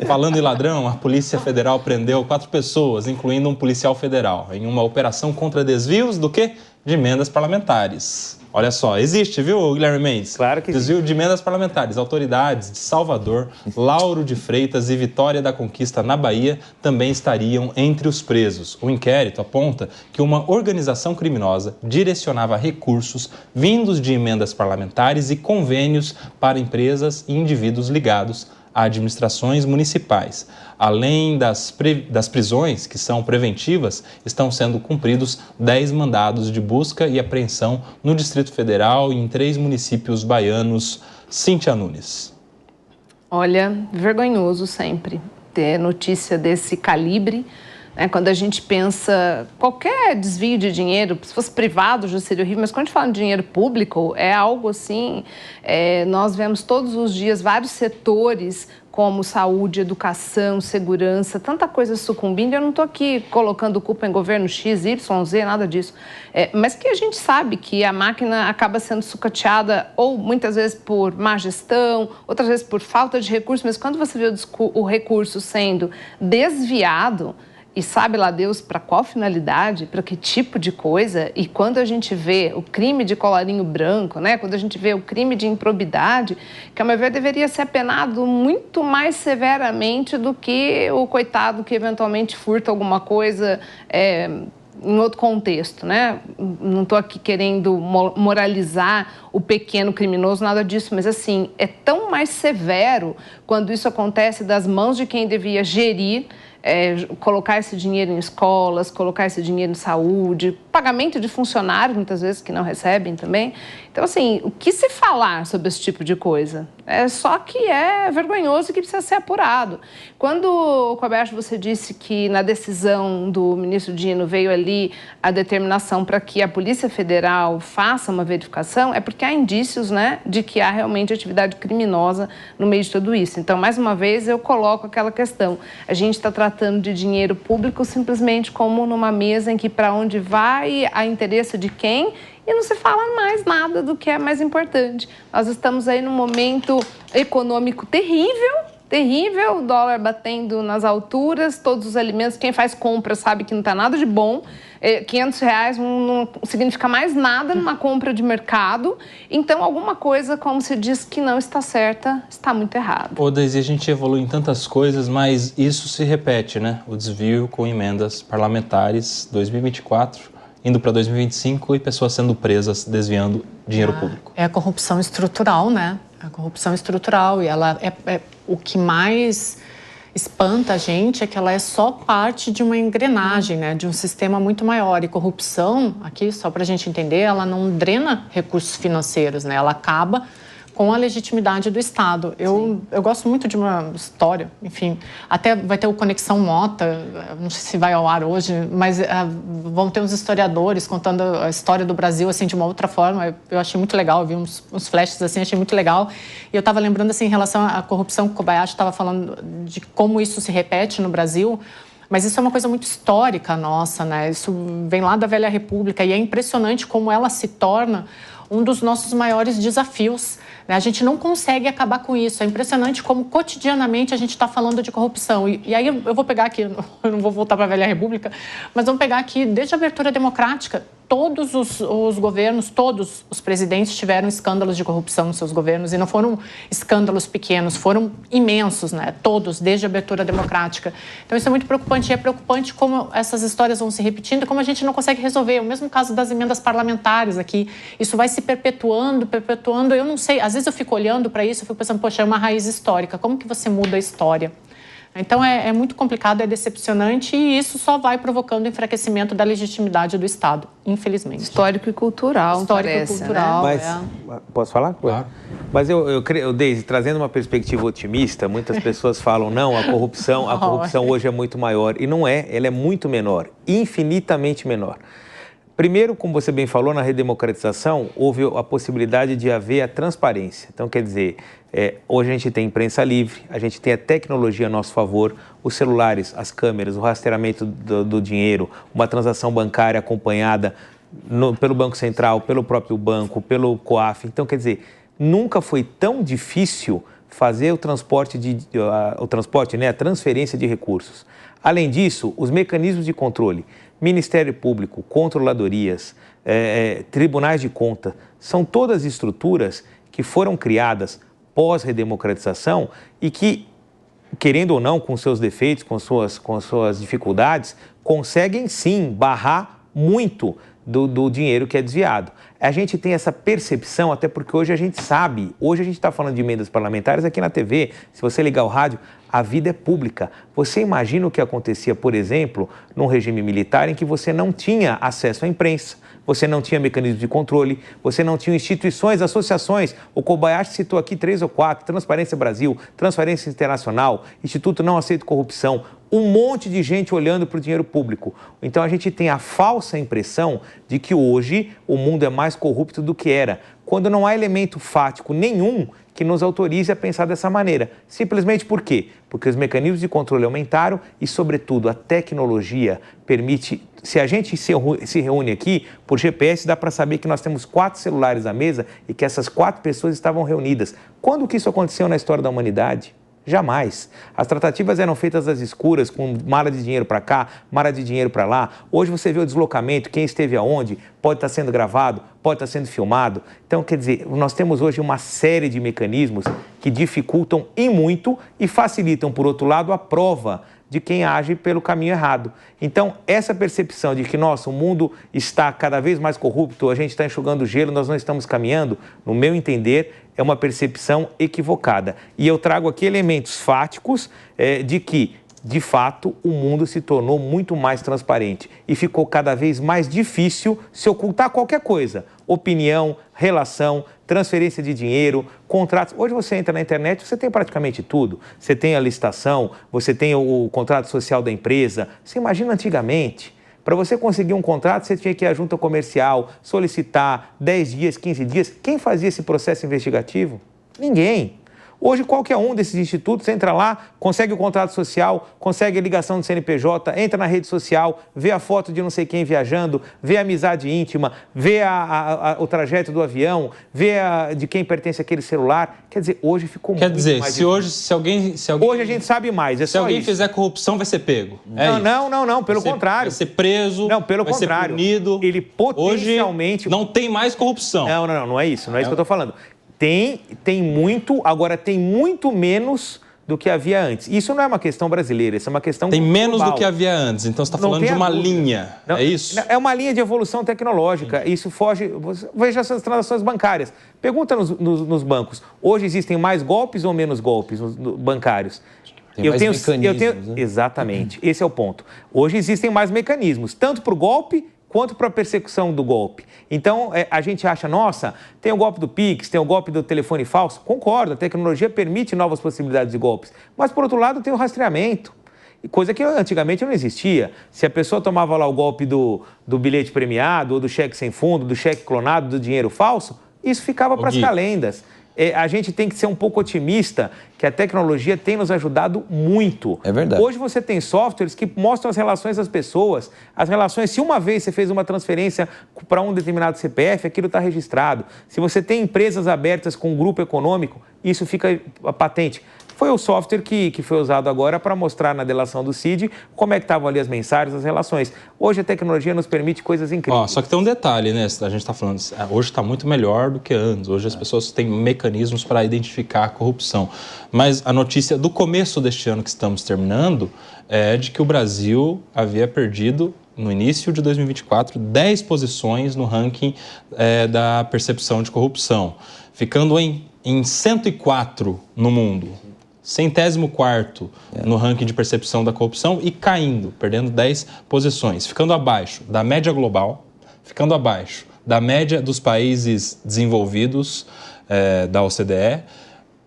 Falando em ladrão, a Polícia Federal prendeu 4 pessoas, incluindo um policial federal, em uma operação contra desvios do quê? De emendas parlamentares. Olha só, existe, viu, Guilherme Mendes? Claro que existe. Desvio de emendas parlamentares. Autoridades de Salvador, Lauro de Freitas e Vitória da Conquista, na Bahia, também estariam entre os presos. O inquérito aponta que uma organização criminosa direcionava recursos vindos de emendas parlamentares e convênios para empresas e indivíduos ligados a administrações municipais. Além das prisões, que são preventivas, estão sendo cumpridos 10 mandados de busca e apreensão no Distrito Federal e em 3 municípios baianos. Cíntia Nunes. Olha, vergonhoso sempre ter notícia desse calibre. Quando a gente pensa qualquer desvio de dinheiro, se fosse privado já seria horrível, mas quando a gente fala de dinheiro público, é algo assim, nós vemos todos os dias vários setores como saúde, educação, segurança, tanta coisa sucumbindo. Eu não estou aqui colocando culpa em governo X, Y, Z, nada disso. Mas que a gente sabe que a máquina acaba sendo sucateada ou muitas vezes por má gestão, outras vezes por falta de recurso, mas quando você vê o recurso sendo desviado, e sabe lá Deus para qual finalidade, para que tipo de coisa, e quando a gente vê o crime de colarinho branco, quando a gente vê o crime de improbidade, que a meu ver deveria ser apenado muito mais severamente do que o coitado que eventualmente furta alguma coisa em outro contexto, Não estou aqui querendo moralizar o pequeno criminoso, nada disso, mas assim, é tão mais severo quando isso acontece das mãos de quem devia gerir, colocar esse dinheiro em escolas, colocar esse dinheiro em saúde, pagamento de funcionários, muitas vezes, que não recebem também. Então, assim, o que se falar sobre esse tipo de coisa? Só que é vergonhoso e que precisa ser apurado. Quando, Roberto, você disse que na decisão do ministro Dino veio ali a determinação para que a Polícia Federal faça uma verificação, é porque há indícios, de que há realmente atividade criminosa no meio de tudo isso. Então, mais uma vez, eu coloco aquela questão. A gente está tratando de dinheiro público simplesmente como numa mesa em que para onde vai, a interesse de quem, e não se fala mais nada do que é mais importante. Nós estamos aí num momento econômico terrível, o dólar batendo nas alturas, todos os alimentos, quem faz compra sabe que não está nada de bom, R$500 não significa mais nada numa compra de mercado, então alguma coisa, como se diz, que não está certa, está muito errado. Ô, Daisy, a gente evolui em tantas coisas, mas isso se repete, O desvio com emendas parlamentares 2024, indo para 2025 e pessoas sendo presas desviando dinheiro público. É a corrupção estrutural, A corrupção estrutural, e ela o que mais espanta a gente é que ela é só parte de uma engrenagem, de um sistema muito maior. E corrupção, aqui, só para a gente entender, ela não drena recursos financeiros, Ela acaba com a legitimidade do Estado. Eu gosto muito de uma história, enfim, até vai ter o Conexão Mota, não sei se vai ao ar hoje, mas vão ter uns historiadores contando a história do Brasil, assim, de uma outra forma. Eu achei muito legal, eu vi uns flashes, assim, achei muito legal. E eu estava lembrando, assim, em relação à corrupção, que o Kobayashi estava falando de como isso se repete no Brasil, mas isso é uma coisa muito histórica nossa, Isso vem lá da Velha República e é impressionante como ela se torna um dos nossos maiores desafios. A gente não consegue acabar com isso. É impressionante como cotidianamente a gente está falando de corrupção. E aí eu vou pegar aqui, eu não vou voltar para a Velha República, mas vamos pegar aqui, desde a abertura democrática, todos os governos, todos os presidentes tiveram escândalos de corrupção nos seus governos, e não foram escândalos pequenos, foram imensos, Todos, desde a abertura democrática. Então isso é muito preocupante, e é preocupante como essas histórias vão se repetindo, como a gente não consegue resolver. O mesmo caso das emendas parlamentares aqui, isso vai se perpetuando, eu não sei, às vezes eu fico olhando para isso, eu fico pensando, poxa, é uma raiz histórica, como que você muda a história? Então é muito complicado, é decepcionante, e isso só vai provocando o enfraquecimento da legitimidade do Estado, infelizmente. Histórico e cultural, Histórico e cultural, Mas, posso falar? Claro. Mas eu creio, Daisy, trazendo uma perspectiva otimista, muitas pessoas falam, não, a corrupção hoje é muito maior. E não é, ela é muito menor, infinitamente menor. Primeiro, como você bem falou, na redemocratização, houve a possibilidade de haver a transparência. Então, quer dizer, hoje a gente tem imprensa livre, a gente tem a tecnologia a nosso favor, os celulares, as câmeras, o rastreamento do dinheiro, uma transação bancária acompanhada pelo Banco Central, pelo próprio banco, pelo COAF. Então, quer dizer, nunca foi tão difícil fazer o transporte, a transferência de recursos. Além disso, os mecanismos de controle, Ministério Público, controladorias, tribunais de conta, são todas estruturas que foram criadas pós-redemocratização e que, querendo ou não, com seus defeitos, com suas dificuldades, conseguem sim barrar muito do dinheiro que é desviado. A gente tem essa percepção, até porque hoje a gente sabe, hoje a gente está falando de emendas parlamentares aqui na TV, se você ligar o rádio, a vida é pública. Você imagina o que acontecia, por exemplo, num regime militar em que você não tinha acesso à imprensa, você não tinha mecanismo de controle, você não tinha instituições, associações. O Kobayashi citou aqui 3 ou 4, Transparência Brasil, Transparência Internacional, Instituto Não Aceito Corrupção, um monte de gente olhando para o dinheiro público. Então a gente tem a falsa impressão de que hoje o mundo é mais corrupto do que era, quando não há elemento fático nenhum que nos autorize a pensar dessa maneira. Simplesmente por quê? Porque os mecanismos de controle aumentaram e, sobretudo, a tecnologia permite... Se a gente se reúne aqui, por GPS, dá para saber que nós temos 4 celulares à mesa e que essas 4 pessoas estavam reunidas. Quando que isso aconteceu na história da humanidade? Jamais. As tratativas eram feitas às escuras, com mala de dinheiro para cá, mala de dinheiro para lá. Hoje você vê o deslocamento, quem esteve aonde, pode estar sendo gravado, pode estar sendo filmado. Então, quer dizer, nós temos hoje uma série de mecanismos que dificultam e muito e facilitam, por outro lado, a prova de quem age pelo caminho errado. Então, essa percepção de que, nossa, o mundo está cada vez mais corrupto, a gente está enxugando gelo, nós não estamos caminhando, no meu entender, é uma percepção equivocada. E eu trago aqui elementos fáticos de que, de fato, o mundo se tornou muito mais transparente e ficou cada vez mais difícil se ocultar qualquer coisa. Opinião, relação, transferência de dinheiro, contratos. Hoje você entra na internet, você tem praticamente tudo. Você tem a licitação, você tem o contrato social da empresa. Você imagina antigamente, para você conseguir um contrato, você tinha que ir à junta comercial, solicitar 10 dias, 15 dias. Quem fazia esse processo investigativo? Ninguém. Hoje, qualquer um desses institutos entra lá, consegue o contrato social, consegue a ligação do CNPJ, entra na rede social, vê a foto de não sei quem viajando, vê a amizade íntima, vê o trajeto do avião, vê de quem pertence aquele celular. Quer dizer, hoje ficou muito mais difícil. Se alguém... Hoje a gente sabe mais, é se só alguém isso. fizer corrupção, vai ser pego. Não, pelo contrário. Vai ser preso, não, pelo vai contrário. ser punido. Ele potencialmente... Hoje não tem mais corrupção. Não é isso, não é isso que eu estou falando. Tem muito, agora tem muito menos do que havia antes. Isso não é uma questão brasileira, isso é uma questão global. Tem menos do que havia antes, então você está falando de uma linha, é isso? É uma linha de evolução tecnológica, isso foge... Veja essas transações bancárias. Pergunta nos bancos, hoje existem mais golpes ou menos golpes bancários? Tem mais mecanismos, né? Exatamente, esse é o ponto. Hoje existem mais mecanismos, tanto para o golpe quanto para a persecução do golpe. Então, a gente acha, nossa, tem o golpe do Pix, tem o golpe do telefone falso. Concordo, a tecnologia permite novas possibilidades de golpes. Mas, por outro lado, tem o rastreamento, coisa que antigamente não existia. Se a pessoa tomava lá o golpe do bilhete premiado, ou do cheque sem fundo, do cheque clonado, do dinheiro falso, isso ficava para as calendas. A gente tem que ser um pouco otimista, que a tecnologia tem nos ajudado muito. É verdade. Hoje você tem softwares que mostram as relações das pessoas. As relações, se uma vez você fez uma transferência para um determinado CPF, aquilo está registrado. Se você tem empresas abertas com um grupo econômico, isso fica patente. Foi o software que foi usado agora para mostrar na delação do CID como é que estavam ali as mensagens, as relações. Hoje a tecnologia nos permite coisas incríveis. Só que tem um detalhe, né? A gente está falando, hoje está muito melhor do que antes. Hoje as pessoas têm mecanismos para identificar a corrupção. Mas a notícia do começo deste ano que estamos terminando é de que o Brasil havia perdido, no início de 2024, 10 posições no ranking da percepção de corrupção, ficando em 104 no mundo. 104º no ranking de percepção da corrupção e caindo, perdendo 10 posições, ficando abaixo da média global, ficando abaixo da média dos países desenvolvidos da OCDE,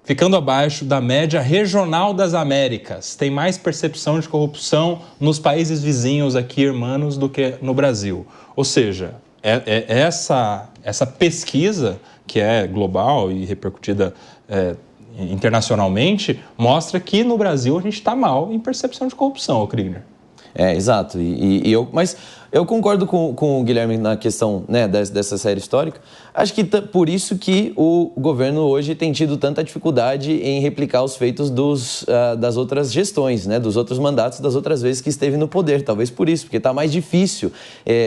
ficando abaixo da média regional das Américas. Tem mais percepção de corrupção nos países vizinhos aqui, irmãos, do que no Brasil. Ou seja, essa pesquisa, que é global e repercutida internacionalmente, mostra que no Brasil a gente está mal em percepção de corrupção, Kriegner. Exato. Mas eu concordo com o Guilherme na questão, né, dessa série histórica. Acho que por isso que o governo hoje tem tido tanta dificuldade em replicar os feitos das outras gestões, né, dos outros mandatos, das outras vezes que esteve no poder. Talvez por isso, porque está mais difícil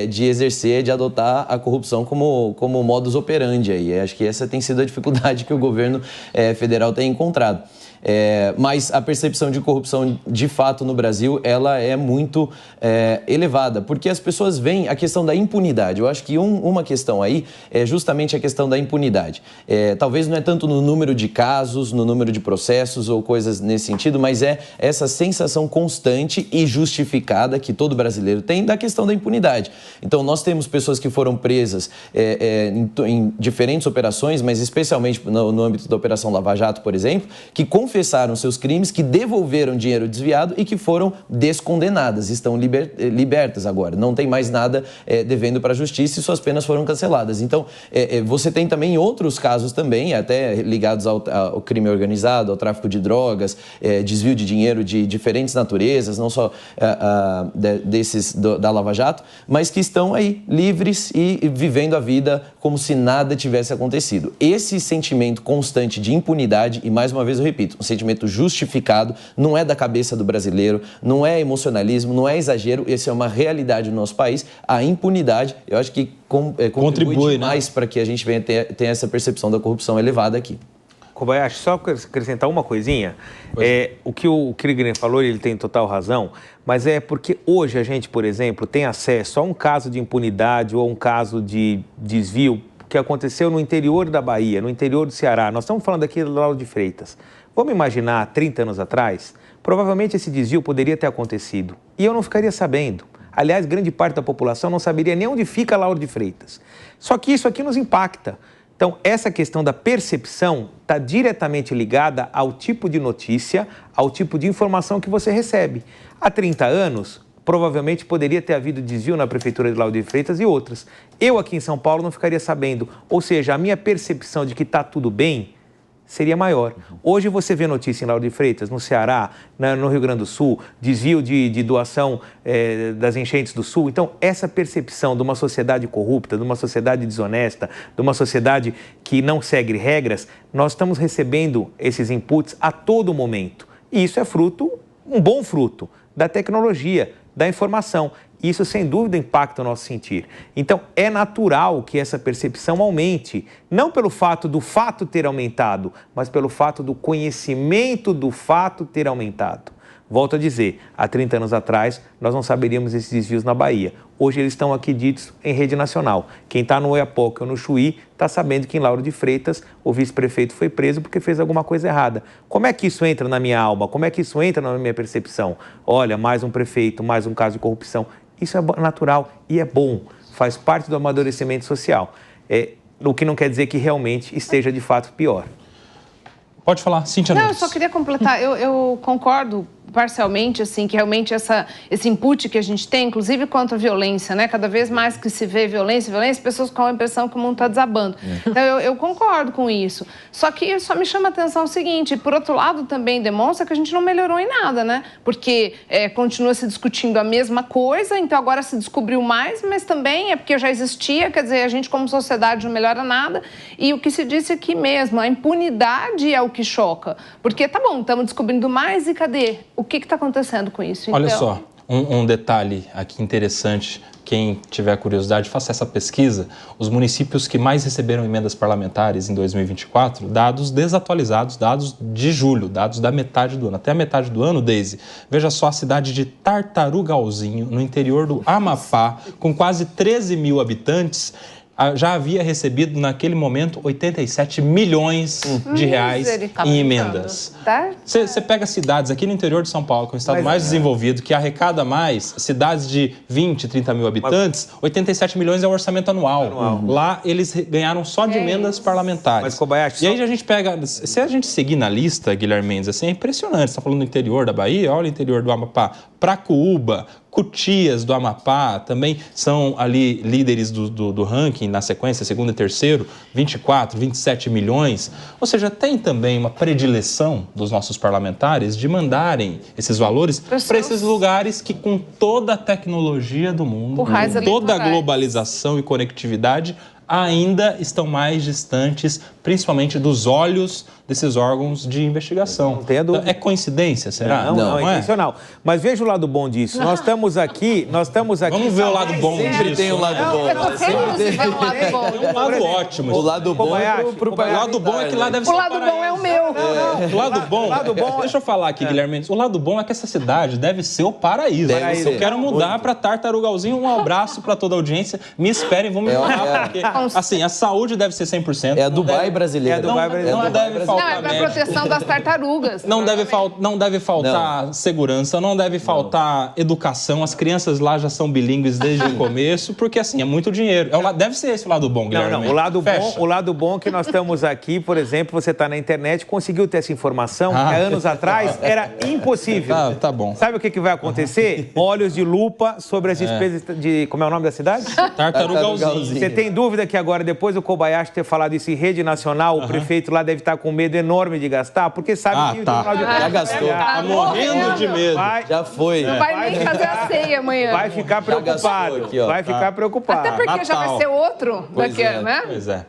de exercer, de adotar a corrupção como modus operandi aí. Acho que essa tem sido a dificuldade que o governo federal tem encontrado. Mas a percepção de corrupção, de fato, no Brasil, ela é muito elevada, porque as pessoas veem a questão da impunidade. Eu acho que uma questão aí é justamente a questão da impunidade. Talvez não é tanto no número de casos, no número de processos ou coisas nesse sentido, mas é essa sensação constante e justificada que todo brasileiro tem da questão da impunidade. Então, nós temos pessoas que foram presas em diferentes operações, mas especialmente no âmbito da Operação Lava Jato, por exemplo, que confessaram seus crimes, que devolveram dinheiro desviado e que foram descondenadas, estão libertas agora, não tem mais nada devendo para a justiça e suas penas foram canceladas. Então, você tem também outros casos também, até ligados ao crime organizado, ao tráfico de drogas, desvio de dinheiro de diferentes naturezas, não só desses da Lava Jato, mas que estão aí livres e vivendo a vida como se nada tivesse acontecido. Esse sentimento constante de impunidade, e mais uma vez eu repito, um sentimento justificado, não é da cabeça do brasileiro, não é emocionalismo, não é exagero, essa é uma realidade no nosso país. A impunidade, eu acho que contribui demais, né, para que a gente venha ter essa percepção da corrupção elevada aqui. Kobayashi, só acrescentar uma coisinha, o que o Krieger falou, ele tem total razão, mas é porque hoje a gente, por exemplo, tem acesso a um caso de impunidade ou um caso de desvio que aconteceu no interior da Bahia, no interior do Ceará. Nós estamos falando aqui do Lauro de Freitas. Vamos imaginar, 30 anos atrás, provavelmente esse desvio poderia ter acontecido e eu não ficaria sabendo. Aliás, grande parte da população não saberia nem onde fica Lauro de Freitas. Só que isso aqui nos impacta. Então, essa questão da percepção está diretamente ligada ao tipo de notícia, ao tipo de informação que você recebe. Há 30 anos, provavelmente poderia ter havido desvio na Prefeitura de Lauro de Freitas e outras. Eu aqui em São Paulo não ficaria sabendo. Ou seja, a minha percepção de que está tudo bem seria maior. Hoje você vê notícia em Lauro de Freitas, no Ceará, no Rio Grande do Sul, desvio de doação das enchentes do Sul. Então, essa percepção de uma sociedade corrupta, de uma sociedade desonesta, de uma sociedade que não segue regras, nós estamos recebendo esses inputs a todo momento. E isso é um bom fruto da tecnologia, da informação. Isso, sem dúvida, impacta o nosso sentir. Então, é natural que essa percepção aumente, não pelo fato do fato ter aumentado, mas pelo fato do conhecimento do fato ter aumentado. Volto a dizer, há 30 anos atrás, nós não saberíamos esses desvios na Bahia. Hoje eles estão aqui ditos em rede nacional. Quem está no Oiapoque ou no Chuí está sabendo que em Lauro de Freitas o vice-prefeito foi preso porque fez alguma coisa errada. Como é que isso entra na minha alma? Como é que isso entra na minha percepção? Olha, mais um prefeito, mais um caso de corrupção. Isso é natural e é bom, faz parte do amadurecimento social. O que não quer dizer que realmente esteja de fato pior. Pode falar, Cíntia Não, Nunes. eu só queria completar, eu concordo parcialmente, assim, que realmente esse input que a gente tem, inclusive contra a violência, né? Cada vez mais que se vê violência, as pessoas com a impressão que o mundo está desabando. Então, eu concordo com isso. Só que só me chama a atenção o seguinte, por outro lado, também demonstra que a gente não melhorou em nada, né? Porque continua se discutindo a mesma coisa, então agora se descobriu mais, mas também é porque já existia, quer dizer, a gente como sociedade não melhora nada. E o que se disse aqui mesmo, a impunidade é o que choca. Porque, tá bom, estamos descobrindo mais e cadê? O que está acontecendo com isso? Olha só, um detalhe aqui interessante, quem tiver curiosidade, faça essa pesquisa. Os municípios que mais receberam emendas parlamentares em 2024, dados desatualizados, dados de julho, dados da metade do ano. Até a metade do ano, Deise, veja só a cidade de Tartarugalzinho, no interior do Amapá, com quase 13 mil habitantes, já havia recebido, naquele momento, 87 milhões de reais em emendas. Você pega cidades aqui no interior de São Paulo, que é o estado mais desenvolvido, que arrecada mais, cidades de 20, 30 mil habitantes, 87 milhões é o orçamento anual. Lá, eles ganharam só de emendas parlamentares. Mas, Kobayashi, e aí a gente pega... Se a gente seguir na lista, Guilherme Mendes, assim, é impressionante. Você está falando do interior da Bahia, olha o interior do Amapá. Pracuúba, Cutias do Amapá também são ali líderes do ranking na sequência, segundo e terceiro, 24, 27 milhões. Ou seja, tem também uma predileção dos nossos parlamentares de mandarem esses valores para esses lugares que, com toda a tecnologia do mundo, com toda a globalização e conectividade, ainda estão mais distantes, principalmente dos olhos desses órgãos de investigação. Não tenha dúvida. É coincidência, será? Não, é intencional. Mas veja o lado bom disso. Nós estamos aqui... Vamos ver o lado bom disso. Sempre tem um lado bom. Tem um lado ótimo. O lado bom O lado bom é que lá deve ser o lado bom é o meu. O lado bom... Deixa eu falar aqui, Guilherme. O lado bom é que essa cidade deve ser o paraíso. Eu quero mudar para Tartarugalzinho. Um abraço para toda a audiência. Me esperem, vão me mudar, porque assim, a saúde deve ser 100%. É a Dubai brasileira. Não deve faltar Não, é para proteção das tartarugas. Não deve faltar segurança, não deve faltar educação. As crianças lá já são bilíngues desde o começo, porque assim, é muito dinheiro. Deve ser esse o lado bom, Guilherme. Não. O lado bom é que nós estamos aqui, por exemplo, você está na internet, conseguiu ter essa informação que há anos atrás era impossível. Tá bom. Sabe o que vai acontecer? Olhos de lupa sobre as despesas de... Como é o nome da cidade? Tartarugalzinho. Você tem dúvida que agora, depois do Kobayashi ter falado isso em rede nacional, o prefeito lá deve estar com medo enorme de gastar, porque sabe que o Tribunal de Contas já gastou. Tá morrendo de medo. Já foi. Não vai nem fazer a ceia amanhã. Vai ficar preocupado. aqui, ó. Vai ficar preocupado. Até porque já vai ser outro daqui, né? Pois é.